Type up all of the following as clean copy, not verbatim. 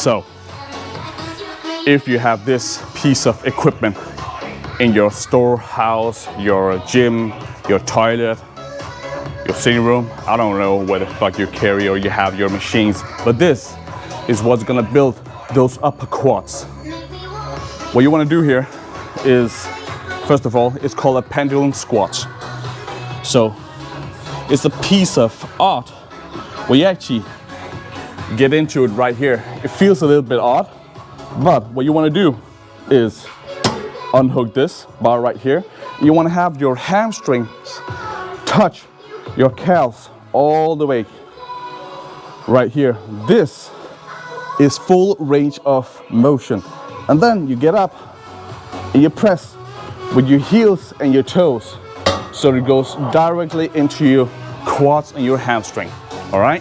So if you have this piece of equipment in your storehouse, your gym, your toilet, your sitting room, I don't know where the fuck you carry or you have your machines, but this is what's gonna build those upper quads. What you wanna do here is, first of all, it's called a pendulum squat. So it's a piece of art where you actually get into it right here. It feels a little bit odd, but what you wanna do is unhook this bar right here. You wanna have your hamstrings touch your calves all the way right here. This is full range of motion. And then you get up and you press with your heels and your toes, so it goes directly into your quads and your hamstring. All right?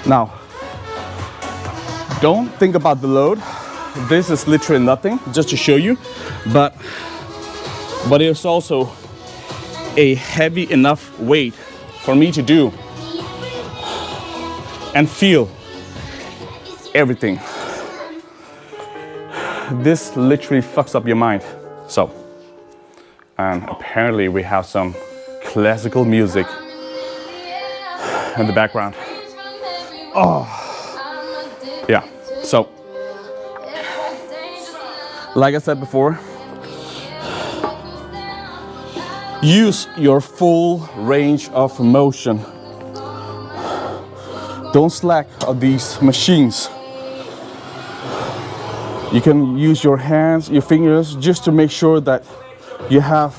Now, don't think about the load. This is literally nothing, just to show you, but it's also a heavy enough weight for me to do and feel everything. This literally fucks up your mind. So, and apparently we have some classical music in the background. Oh, yeah. So, like I said before, use your full range of motion. Don't slack on these machines. You can use your hands, your fingers, just to make sure that you have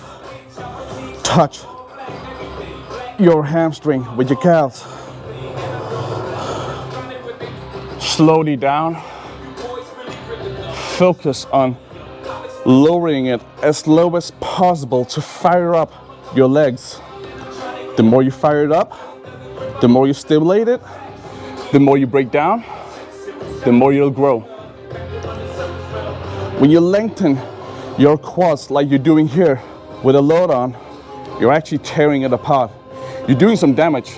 touch your hamstring with your calves. Slowly down. Focus on lowering it as low as possible to fire up your legs. The more you fire it up, the more you stimulate it, the more you break down, the more you'll grow. When you lengthen your quads like you're doing here with a load on, you're actually tearing it apart. You're doing some damage,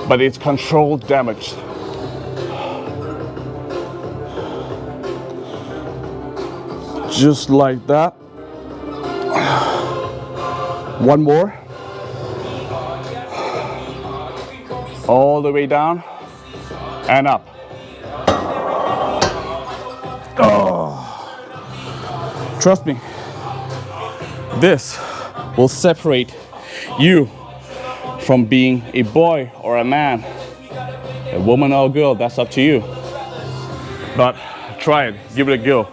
but it's controlled damage. Just like that. One more. All the way down and up. Oh. Trust me, this will separate you from being a boy or a man, a woman or a girl. That's up to you. But try it, give it a go.